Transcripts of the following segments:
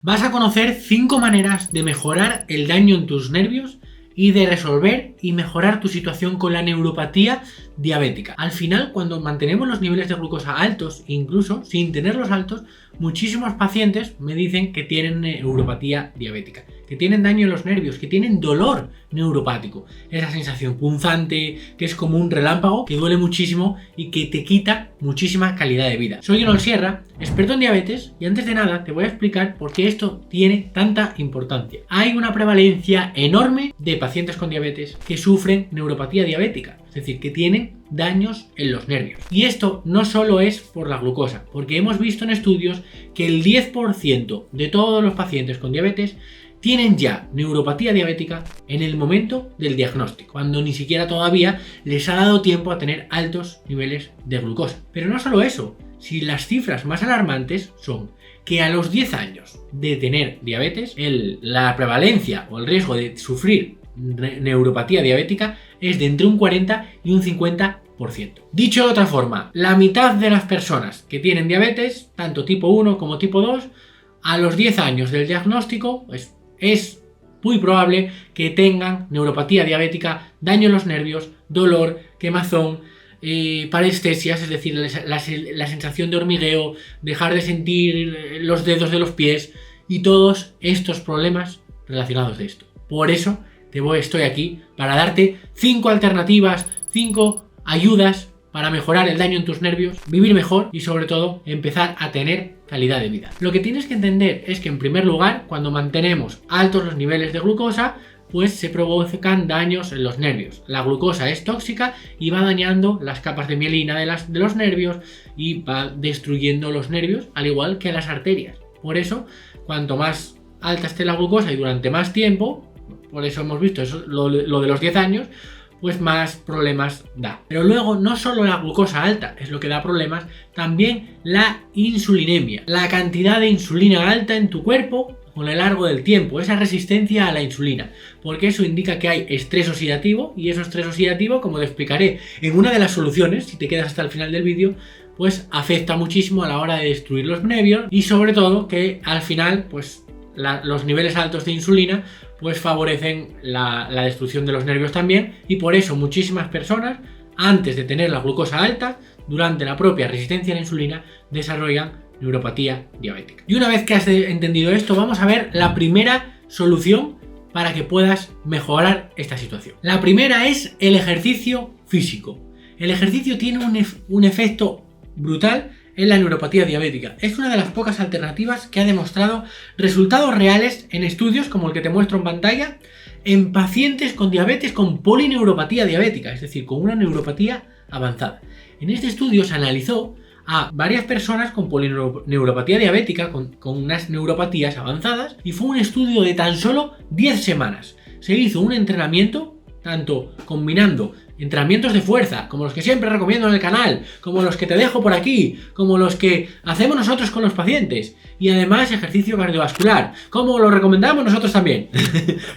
Vas a conocer 5 maneras de mejorar el daño en tus nervios y de resolver y mejorar tu situación con la neuropatía diabética. Al final, cuando mantenemos los niveles de glucosa altos, incluso sin tenerlos altos, muchísimos pacientes me dicen que tienen neuropatía diabética, que tienen daño en los nervios, que tienen dolor neuropático. Esa sensación punzante, que es como un relámpago, que duele muchísimo y que te quita muchísima calidad de vida. Soy Iñol Sierra, experto en diabetes, y antes de nada te voy a explicar por qué esto tiene tanta importancia. Hay una prevalencia enorme de pacientes con diabetes que sufren neuropatía diabética, es decir, que tienen daños en los nervios. Y esto no solo es por la glucosa, porque hemos visto en estudios que el 10% de todos los pacientes con diabetes tienen ya neuropatía diabética en el momento del diagnóstico, cuando ni siquiera todavía les ha dado tiempo a tener altos niveles de glucosa. Pero no solo eso, si las cifras más alarmantes son que a los 10 años de tener diabetes, la prevalencia o el riesgo de sufrir neuropatía diabética es de entre un 40 y un 50%. Dicho de otra forma, la mitad de las personas que tienen diabetes, tanto tipo 1 como tipo 2, a los 10 años del diagnóstico, pues es muy probable que tengan neuropatía diabética, daño en los nervios, dolor, quemazón, parestesias, es decir, la sensación de hormigueo, dejar de sentir los dedos de los pies y todos estos problemas relacionados de esto. Por eso estoy aquí para darte 5 alternativas, 5 ayudas para mejorar el daño en tus nervios, vivir mejor y sobre todo empezar a tener calidad de vida. Lo que tienes que entender es que en primer lugar, cuando mantenemos altos los niveles de glucosa, pues se provocan daños en los nervios. La glucosa es tóxica y va dañando las capas de mielina de los nervios y va destruyendo los nervios, al igual que las arterias. Por eso, cuanto más alta esté la glucosa y durante más tiempo, por eso hemos visto eso, lo de los 10 años, pues más problemas da. Pero luego no solo la glucosa alta es lo que da problemas, también la insulinemia, la cantidad de insulina alta en tu cuerpo con el largo del tiempo, esa resistencia a la insulina, porque eso indica que hay estrés oxidativo, y eso estrés oxidativo, como te explicaré en una de las soluciones, si te quedas hasta el final del vídeo, pues afecta muchísimo a la hora de destruir los nervios y sobre todo que al final pues los niveles altos de insulina pues favorecen la destrucción de los nervios también, y por eso muchísimas personas antes de tener la glucosa alta, durante la propia resistencia a la insulina, desarrollan neuropatía diabética. Y una vez que has entendido esto, vamos a ver la primera solución para que puedas mejorar esta situación. La primera es el ejercicio físico. El ejercicio tiene un efecto brutal en la neuropatía diabética. Es una de las pocas alternativas que ha demostrado resultados reales en estudios como el que te muestro en pantalla en pacientes con diabetes con polineuropatía diabética, es decir, con una neuropatía avanzada. En este estudio se analizó a varias personas con polineuropatía diabética, con unas neuropatías avanzadas, y fue un estudio de tan solo 10 semanas. Se hizo un entrenamiento, tanto combinando entrenamientos de fuerza, como los que siempre recomiendo en el canal, como los que te dejo por aquí, como los que hacemos nosotros con los pacientes, y además ejercicio cardiovascular, como lo recomendamos nosotros también,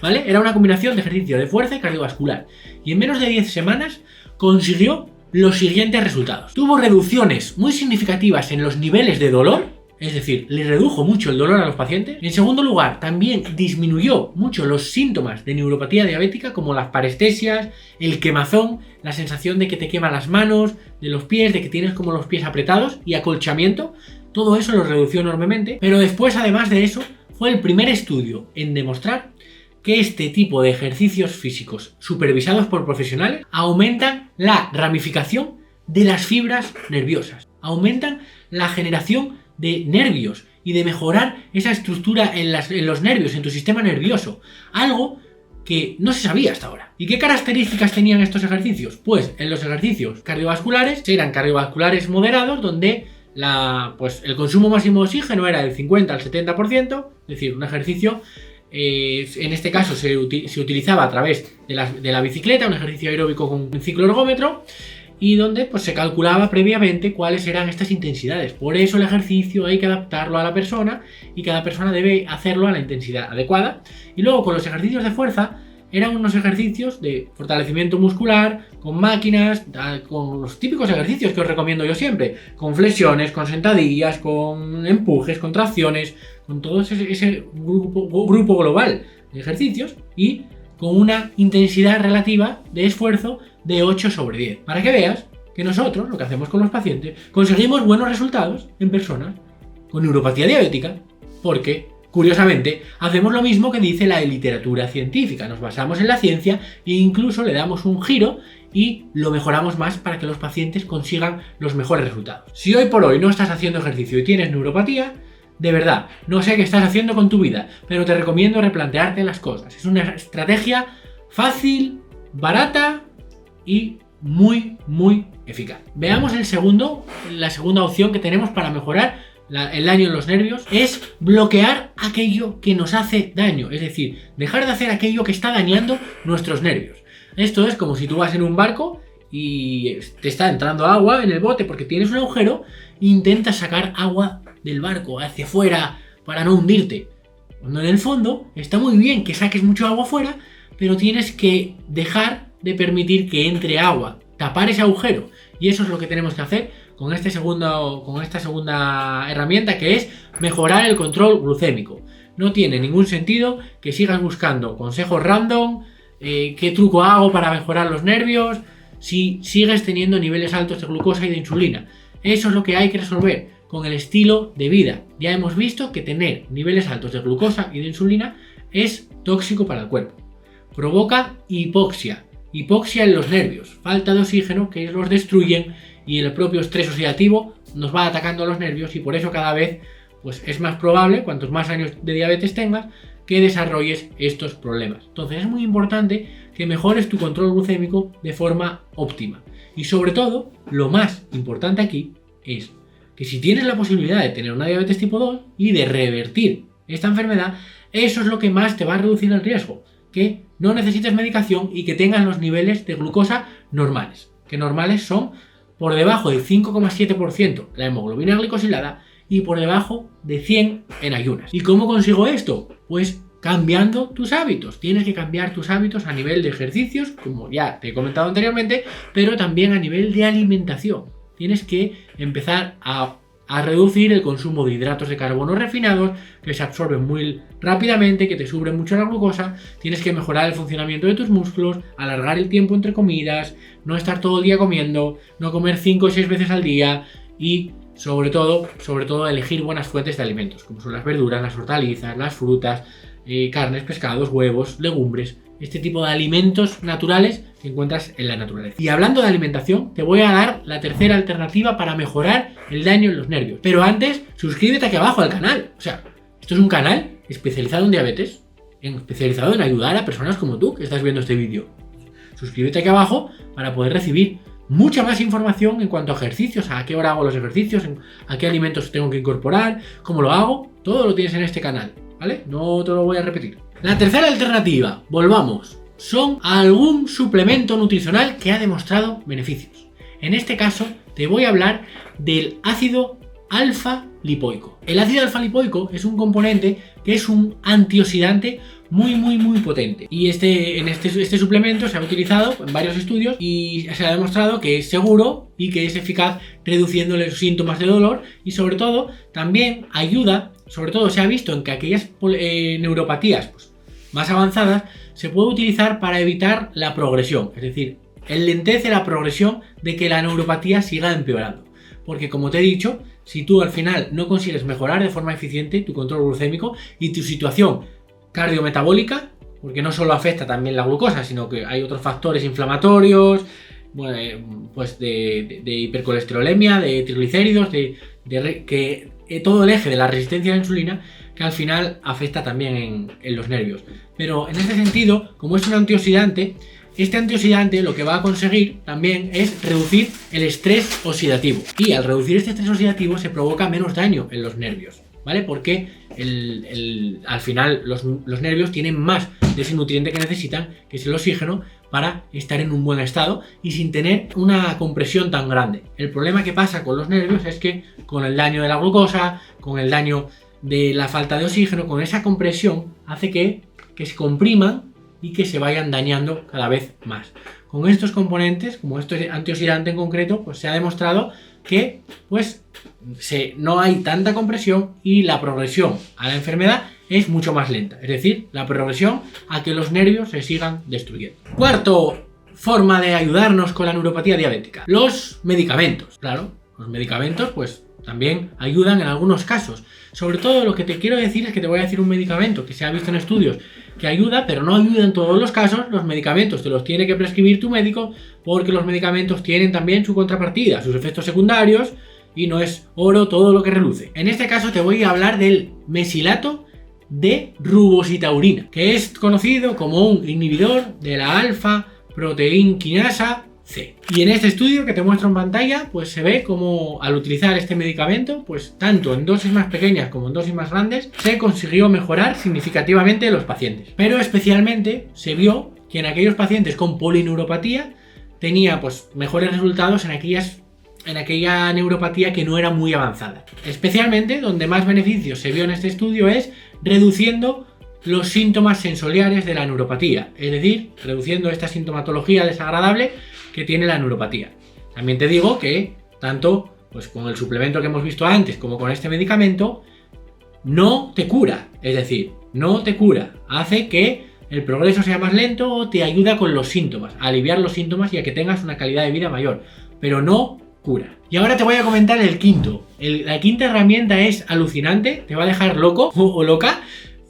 ¿vale? Era una combinación de ejercicio de fuerza y cardiovascular, y en menos de 10 semanas consiguió los siguientes resultados. Tuvo reducciones muy significativas en los niveles de dolor, es decir, le redujo mucho el dolor a los pacientes. En segundo lugar, también disminuyó mucho los síntomas de neuropatía diabética, como las parestesias, el quemazón, la sensación de que te queman las manos, de los pies, de que tienes como los pies apretados y acolchamiento. Todo eso lo redució enormemente. Pero después, además de eso, fue el primer estudio en demostrar que este tipo de ejercicios físicos supervisados por profesionales aumentan la ramificación de las fibras nerviosas, aumentan la generación de nervios y de mejorar esa estructura en los nervios, en tu sistema nervioso, algo que no se sabía hasta ahora. ¿Y qué características tenían estos ejercicios? Pues en los ejercicios cardiovasculares eran cardiovasculares moderados, donde el consumo máximo de oxígeno era del 50 al 70%, es decir, un ejercicio en este caso se utilizaba a través de la bicicleta, un ejercicio aeróbico con un ciclo ergómetro, y donde pues se calculaba previamente cuáles eran estas intensidades. Por eso el ejercicio hay que adaptarlo a la persona y cada persona debe hacerlo a la intensidad adecuada. Y luego con los ejercicios de fuerza eran unos ejercicios de fortalecimiento muscular, con máquinas, con los típicos ejercicios que os recomiendo yo siempre, con flexiones, con sentadillas, con empujes, con tracciones, con todo ese grupo global de ejercicios y con una intensidad relativa de esfuerzo de 8/10. Para que veas que nosotros, lo que hacemos con los pacientes, conseguimos buenos resultados en personas con neuropatía diabética, porque, curiosamente, hacemos lo mismo que dice la literatura científica. Nos basamos en la ciencia e incluso le damos un giro y lo mejoramos más para que los pacientes consigan los mejores resultados. Si hoy por hoy no estás haciendo ejercicio y tienes neuropatía, de verdad, no sé qué estás haciendo con tu vida, pero te recomiendo replantearte las cosas. Es una estrategia fácil, barata y muy eficaz. Veamos la segunda opción que tenemos para mejorar el daño en los nervios. Es bloquear aquello que nos hace daño, es decir, dejar de hacer aquello que está dañando nuestros nervios. Esto es como si tú vas en un barco y te está entrando agua en el bote porque tienes un agujero e intentas sacar agua del barco hacia afuera para no hundirte. Cuando en el fondo está muy bien que saques mucho agua afuera, pero tienes que dejar de permitir que entre agua, tapar ese agujero. Y eso es lo que tenemos que hacer con esta segunda herramienta, que es mejorar el control glucémico. No tiene ningún sentido que sigas buscando consejos random, qué truco hago para mejorar los nervios, si sigues teniendo niveles altos de glucosa y de insulina. Eso es lo que hay que resolver con el estilo de vida. Ya hemos visto que tener niveles altos de glucosa y de insulina es tóxico para el cuerpo. Provoca hipoxia en los nervios, falta de oxígeno que los destruyen, y el propio estrés oxidativo nos va atacando a los nervios, y por eso cada vez pues, es más probable, cuantos más años de diabetes tengas, que desarrolles estos problemas. Entonces es muy importante que mejores tu control glucémico de forma óptima. Y sobre todo, lo más importante aquí es que si tienes la posibilidad de tener una diabetes tipo 2 y de revertir esta enfermedad, eso es lo que más te va a reducir el riesgo, que no necesites medicación y que tengas los niveles de glucosa normales, que normales son por debajo de 5,7% la hemoglobina glicosilada y por debajo de 100 en ayunas. ¿Y cómo consigo esto? Pues cambiando tus hábitos. Tienes que cambiar tus hábitos a nivel de ejercicios, como ya te he comentado anteriormente, pero también a nivel de alimentación. Tienes que empezar a reducir el consumo de hidratos de carbono refinados, que se absorben muy rápidamente, que te suben mucho la glucosa. Tienes que mejorar el funcionamiento de tus músculos, alargar el tiempo entre comidas, no estar todo el día comiendo, no comer 5 o 6 veces al día y sobre todo elegir buenas fuentes de alimentos, como son las verduras, las hortalizas, las frutas, carnes, pescados, huevos, legumbres, este tipo de alimentos naturales que encuentras en la naturaleza. Y hablando de alimentación, te voy a dar la tercera alternativa para mejorar el daño en los nervios. Pero antes, suscríbete aquí abajo al canal. O sea, esto es un canal especializado en diabetes, especializado en ayudar a personas como tú que estás viendo este vídeo. Suscríbete aquí abajo para poder recibir mucha más información en cuanto a ejercicios, a qué hora hago los ejercicios, a qué alimentos tengo que incorporar, cómo lo hago. Todo lo tienes en este canal, ¿vale? No te lo voy a repetir. La tercera alternativa, volvamos, son algún suplemento nutricional que ha demostrado beneficios. En este caso te voy a hablar del ácido alfa-lipoico. El ácido alfa-lipoico es un componente que es un antioxidante muy potente. Y este suplemento se ha utilizado en varios estudios y se ha demostrado que es seguro y que es eficaz reduciendo los síntomas de dolor, y sobre todo también ayuda, sobre todo se ha visto en que aquellas neuropatías más avanzadas se puede utilizar para evitar la progresión, es decir, enlentece la progresión de que la neuropatía siga empeorando. Porque como te he dicho, si tú al final no consigues mejorar de forma eficiente tu control glucémico y tu situación cardiometabólica, porque no solo afecta también la glucosa, sino que hay otros factores inflamatorios, pues de hipercolesterolemia, de triglicéridos, que todo el eje de la resistencia a la insulina, que al final afecta también en los nervios. Pero en este sentido, como es un antioxidante, este antioxidante lo que va a conseguir también es reducir el estrés oxidativo. Y al reducir este estrés oxidativo se provoca menos daño en los nervios, ¿vale? Porque al final los nervios tienen más de ese nutriente que necesitan, que es el oxígeno, para estar en un buen estado y sin tener una compresión tan grande. El problema que pasa con los nervios es que con el daño de la glucosa, con el daño de la falta de oxígeno, con esa compresión hace que se compriman y que se vayan dañando cada vez más. Con estos componentes, como este antioxidante en concreto, pues se ha demostrado que pues no hay tanta compresión y la progresión a la enfermedad es mucho más lenta. Es decir, la progresión a que los nervios se sigan destruyendo. Cuarto forma de ayudarnos con la neuropatía diabética: los medicamentos. Claro, los medicamentos pues también ayudan en algunos casos. Sobre todo lo que te quiero decir es que te voy a decir un medicamento que se ha visto en estudios que ayuda, pero no ayuda en todos los casos. Los medicamentos te los tiene que prescribir tu médico, porque los medicamentos tienen también su contrapartida, sus efectos secundarios, y no es oro todo lo que reluce. En este caso te voy a hablar del mesilato de rubositaurina, que es conocido como un inhibidor de la alfa-proteinquinasa C. Y en este estudio que te muestro en pantalla, pues se ve como al utilizar este medicamento, pues tanto en dosis más pequeñas como en dosis más grandes, se consiguió mejorar significativamente los pacientes. Pero especialmente se vio que en aquellos pacientes con polineuropatía tenía pues mejores resultados en aquella neuropatía que no era muy avanzada. Especialmente donde más beneficios se vio en este estudio es reduciendo los síntomas sensoriales de la neuropatía, es decir, reduciendo esta sintomatología desagradable que tiene la neuropatía. También te digo que tanto pues con el suplemento que hemos visto antes como con este medicamento no te cura, es decir, no te cura, hace que el progreso sea más lento o te ayuda con los síntomas, a aliviar los síntomas y a que tengas una calidad de vida mayor, pero no cura. Y ahora te voy a comentar el quinto. La quinta herramienta es alucinante, te va a dejar loco o loca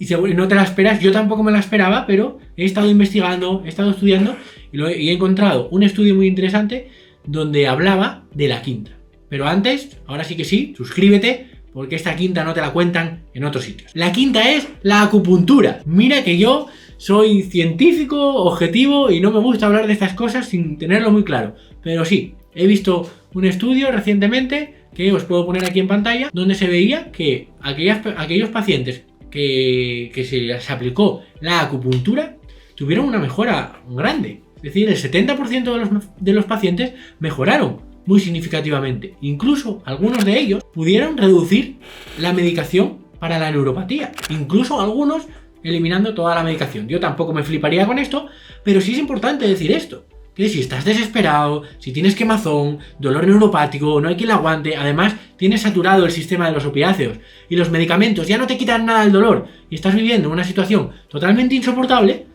y no te la esperas. Yo tampoco me la esperaba, pero he estado investigando, he estado estudiando y he encontrado un estudio muy interesante donde hablaba de la quinta. Pero antes, ahora sí que sí, suscríbete, porque esta quinta no te la cuentan en otros sitios. La quinta es la acupuntura. Mira que yo soy científico, objetivo y no me gusta hablar de estas cosas sin tenerlo muy claro. Pero sí, he visto un estudio recientemente que os puedo poner aquí en pantalla, donde se veía que aquellos pacientes que se aplicó la acupuntura tuvieron una mejora grande. Es decir, el 70% de los pacientes mejoraron muy significativamente. Incluso algunos de ellos pudieron reducir la medicación para la neuropatía. Incluso algunos eliminando toda la medicación. Yo tampoco me fliparía con esto, pero sí es importante decir esto. Que si estás desesperado, si tienes quemazón, dolor neuropático, no hay quien lo aguante, además tienes saturado el sistema de los opiáceos y los medicamentos ya no te quitan nada del dolor y estás viviendo una situación totalmente insoportable,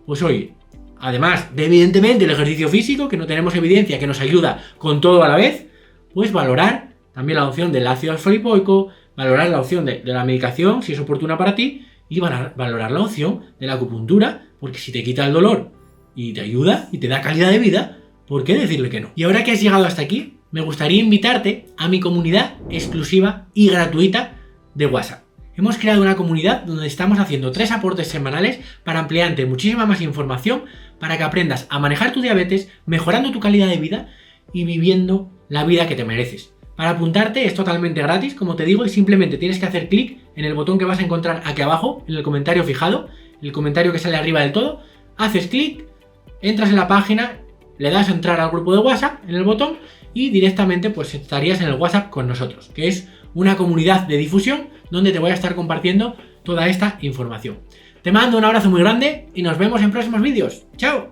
pues oye, además de evidentemente el ejercicio físico, que no tenemos evidencia que nos ayuda con todo a la vez, pues valorar también la opción del ácido fosforipoico, valorar la opción de la medicación si es oportuna para ti y valorar la opción de la acupuntura, porque si te quita el dolor y te ayuda y te da calidad de vida, ¿por qué decirle que no? Y ahora que has llegado hasta aquí, me gustaría invitarte a mi comunidad exclusiva y gratuita de WhatsApp. Hemos creado una comunidad donde estamos haciendo 3 aportes semanales para ampliarte muchísima más información para que aprendas a manejar tu diabetes, mejorando tu calidad de vida y viviendo la vida que te mereces. Para apuntarte es totalmente gratis, como te digo, y simplemente tienes que hacer clic en el botón que vas a encontrar aquí abajo, en el comentario fijado, el comentario que sale arriba del todo, haces clic, entras en la página, le das a entrar al grupo de WhatsApp en el botón y directamente pues estarías en el WhatsApp con nosotros, que es una comunidad de difusión donde te voy a estar compartiendo toda esta información. Te mando un abrazo muy grande y nos vemos en próximos vídeos. ¡Chao!